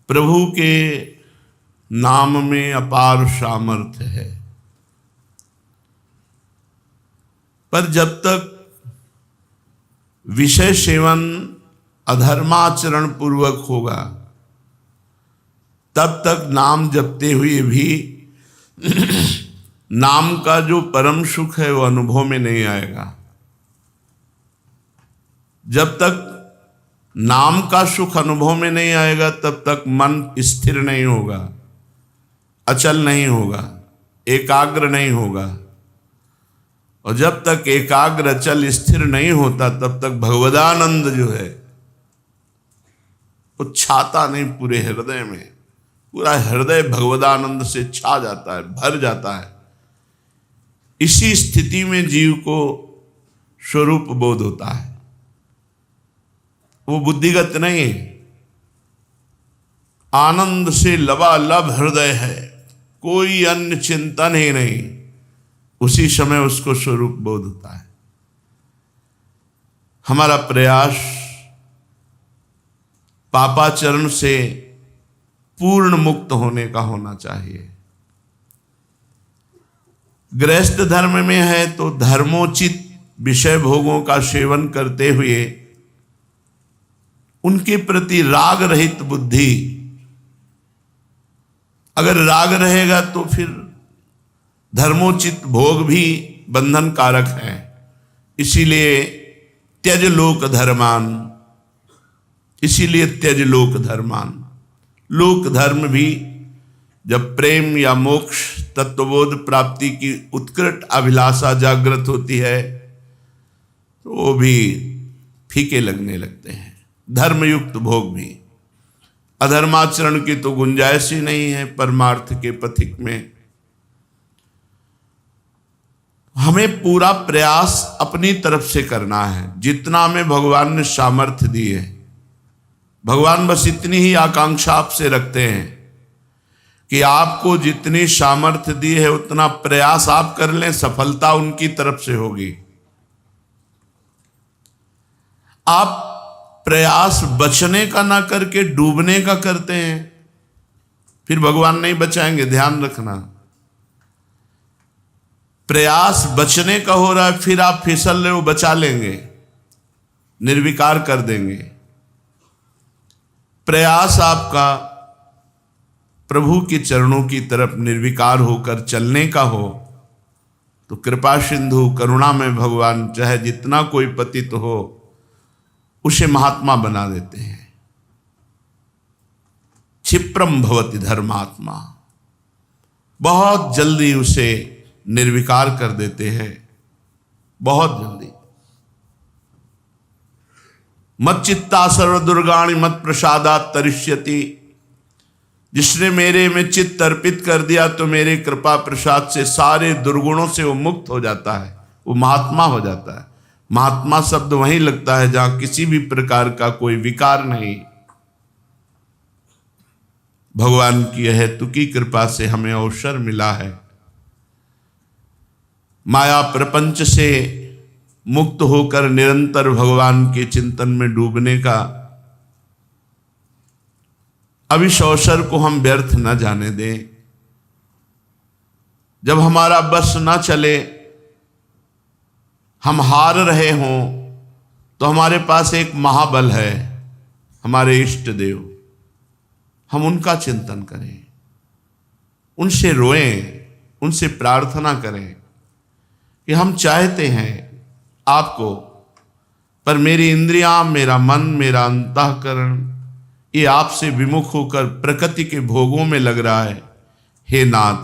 प्रभु के नाम में अपार सामर्थ्य है, पर जब तक विषय सेवन अधर्माचरण पूर्वक होगा तब तक नाम जपते हुए भी नाम का जो परम सुख है वो अनुभव में नहीं आएगा। जब तक नाम का सुख अनुभव में नहीं आएगा तब तक मन स्थिर नहीं होगा, अचल नहीं होगा, एकाग्र नहीं होगा। और जब तक एकाग्र अचल स्थिर नहीं होता तब तक भगवदानंद जो है वो छाता नहीं पूरे हृदय में। पूरा हृदय भगवदानंद से छा जाता है, भर जाता है। इसी स्थिति में जीव को स्वरूप बोध होता है। वो बुद्धिगत नहीं है, आनंद से लबालब हृदय है, कोई अन्य चिंतन ही नहीं। उसी समय उसको स्वरूप बोध होता है। हमारा प्रयास पापाचरण से पूर्ण मुक्त होने का होना चाहिए। गृहस्थ धर्म में है तो धर्मोचित विषय भोगों का सेवन करते हुए उनके प्रति राग रहित बुद्धि, अगर राग रहेगा तो फिर धर्मोचित भोग भी बंधन कारक है। इसीलिए त्यज लोक धर्मान, इसीलिए त्यज लोक धर्मान। लोक धर्म भी जब प्रेम या मोक्ष तत्वबोध प्राप्ति की उत्कृष्ट अभिलाषा जागृत होती है तो वो भी फीके लगने लगते हैं। धर्मयुक्त भोग भी, अधर्माचरण की तो गुंजाइश ही नहीं है परमार्थ के पथिक में। हमें पूरा प्रयास अपनी तरफ से करना है, जितना हमें भगवान ने सामर्थ्य दी है। भगवान बस इतनी ही आकांक्षा आपसे रखते हैं कि आपको जितनी सामर्थ्य दी है उतना प्रयास आप कर लें, सफलता उनकी तरफ से होगी। आप प्रयास बचने का ना करके डूबने का करते हैं, फिर भगवान नहीं बचाएंगे, ध्यान रखना। प्रयास बचने का हो रहा है, फिर आप फिसल रहे हो, बचा लेंगे, निर्विकार कर देंगे। प्रयास आपका प्रभु के चरणों की तरफ निर्विकार होकर चलने का हो तो कृपा सिंधु करुणा में भगवान चाहे जितना कोई पतित हो उसे महात्मा बना देते हैं। क्षिप्रम भवति धर्मात्मा, बहुत जल्दी उसे निर्विकार कर देते हैं, बहुत जल्दी। मत चित्ता सर्व दुर्गाणि मत प्रसादात् तरिष्यति। जिसने मेरे में चित्त अर्पित कर दिया तो मेरे कृपा प्रसाद से सारे दुर्गुणों से वो मुक्त हो जाता है, वो महात्मा हो जाता है। महात्मा शब्द वहीं लगता है जहां किसी भी प्रकार का कोई विकार नहीं। भगवान की अहेतुकी कृपा से हमें अवसर मिला है माया प्रपंच से मुक्त होकर निरंतर भगवान के चिंतन में डूबने का। अब इस अवसर को हम व्यर्थ न जाने दें। जब हमारा बस न चले, हम हार रहे हों, तो हमारे पास एक महाबल है, हमारे इष्ट देव। हम उनका चिंतन करें, उनसे रोएं, उनसे प्रार्थना करें कि हम चाहते हैं आपको, पर मेरी इंद्रियां, मेरा मन, मेरा अंतःकरण ये आपसे विमुख होकर प्रकृति के भोगों में लग रहा है। हे नाथ,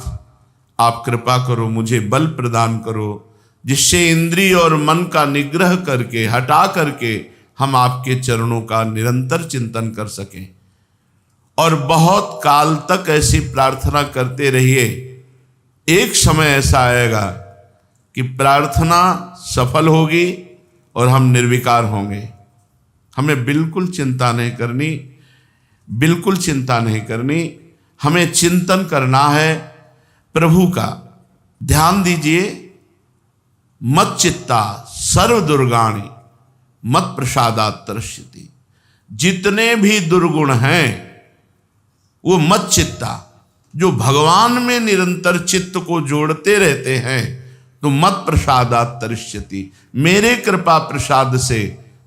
आप कृपा करो, मुझे बल प्रदान करो, जिससे इंद्रिय और मन का निग्रह करके, हटा करके हम आपके चरणों का निरंतर चिंतन कर सकें। और बहुत काल तक ऐसी प्रार्थना करते रहिए। एक समय ऐसा आएगा कि प्रार्थना सफल होगी और हम निर्विकार होंगे। हमें बिल्कुल चिंता नहीं करनी, बिल्कुल चिंता नहीं करनी। हमें चिंतन करना है प्रभु का। ध्यान दीजिए, मत चित्ता सर्व दुर्गाणि मत प्रसादात् तरिष्यति। जितने भी दुर्गुण हैं वो मत चित्ता जो भगवान में निरंतर चित्त को जोड़ते रहते हैं, तो मत प्रसादात तरिष्यति, मेरे कृपा प्रसाद से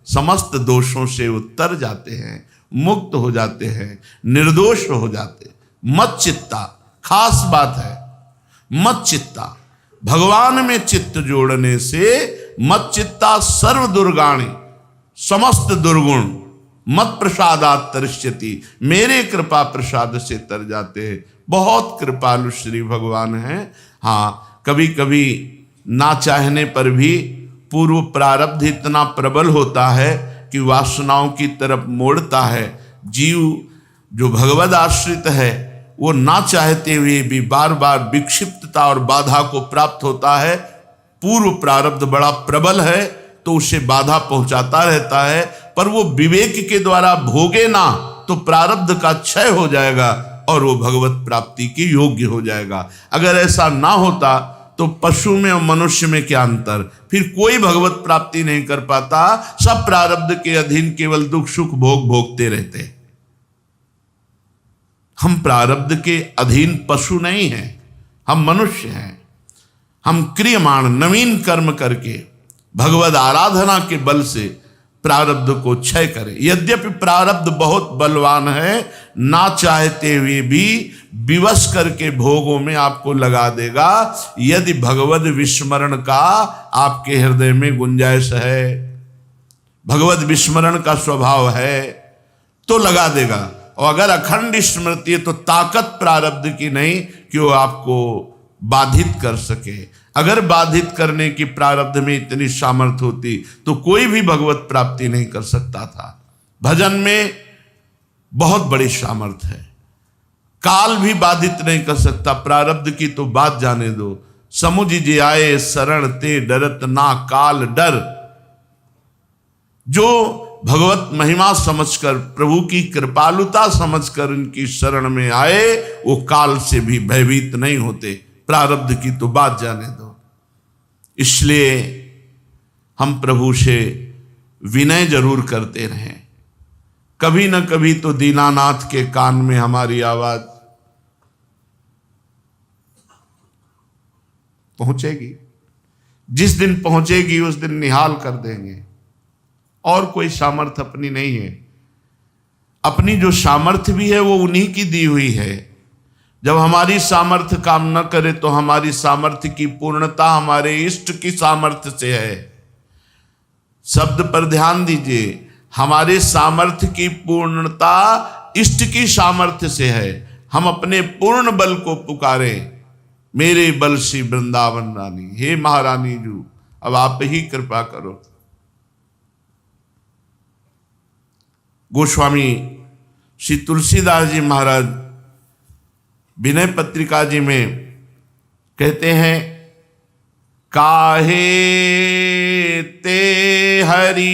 समस्त दोषों से उत्तर जाते हैं, मुक्त हो जाते हैं, निर्दोष हो जाते। मत चित्ता खास बात है। मत चित्ता भगवान में चित्त जोड़ने से मत चित्ता सर्व दुर्गाणी, समस्त दुर्गुण मत प्रसादात तरिष्यति, मेरे कृपा प्रसाद से तर जाते हैं। बहुत कृपालु श्री भगवान हैं। हाँ, कभी कभी ना चाहने पर भी पूर्व प्रारब्ध इतना प्रबल होता है कि वासनाओं की तरफ मोड़ता है। जीव जो भगवद आश्रित है वो ना चाहते हुए भी बार बार विक्षिप्तता और बाधा को प्राप्त होता है। पूर्व प्रारब्ध बड़ा प्रबल है तो उसे बाधा पहुंचाता रहता है, पर वो विवेक के द्वारा भोगे ना तो प्रारब्ध का क्षय हो जाएगा और वो भगवत प्राप्ति के योग्य हो जाएगा। अगर ऐसा ना होता तो पशु में और मनुष्य में क्या अंतर, फिर कोई भगवत प्राप्ति नहीं कर पाता। सब प्रारब्ध के अधीन केवल दुख सुख भोगते रहते। हम प्रारब्ध के अधीन पशु नहीं हैं, हम मनुष्य हैं। हम क्रियमाण नवीन कर्म करके भगवद आराधना के बल से प्रारब्ध को क्षय करें। यद्यपि प्रारब्ध बहुत बलवान है, ना चाहते हुए भी विवश करके भोगों में आपको लगा देगा। यदि भगवद विस्मरण का आपके हृदय में गुंजाइश है, भगवद विस्मरण का स्वभाव है, तो लगा देगा। और अगर अखंड स्मृति है तो ताकत प्रारब्ध की नहीं कि वो आपको बाधित कर सके। अगर बाधित करने की प्रारब्ध में इतनी सामर्थ्य होती तो कोई भी भगवत प्राप्ति नहीं कर सकता था। भजन में बहुत बड़ी सामर्थ्य है, काल भी बाधित नहीं कर सकता। प्रारब्ध की तो बात जाने दो। समुझ जे आए शरण ते डरत ना काल डर। जो भगवत महिमा समझकर, प्रभु की कृपालुता समझकर उनकी शरण में आए, वो काल से भी भयभीत नहीं होते। प्रारब्ध की तो बात जाने दो। इसलिए हम प्रभु से विनय जरूर करते रहें। कभी न कभी तो दीनानाथ के कान में हमारी आवाज पहुंचेगी। जिस दिन पहुंचेगी उस दिन निहाल कर देंगे। और कोई सामर्थ्य अपनी नहीं है। अपनी जो सामर्थ्य भी है वो उन्हीं की दी हुई है। जब हमारी सामर्थ्य काम न करे तो हमारी सामर्थ्य की पूर्णता हमारे इष्ट की सामर्थ्य से है। शब्द पर ध्यान दीजिए, हमारे सामर्थ्य की पूर्णता इष्ट की सामर्थ्य से है। हम अपने पूर्ण बल को पुकारें, मेरे बल से वृंदावन रानी, हे महारानी जू अब आप ही कृपा करो। गोस्वामी श्री तुलसीदास जी महाराज विनय पत्रिका जी में कहते हैं, काहे ते हरि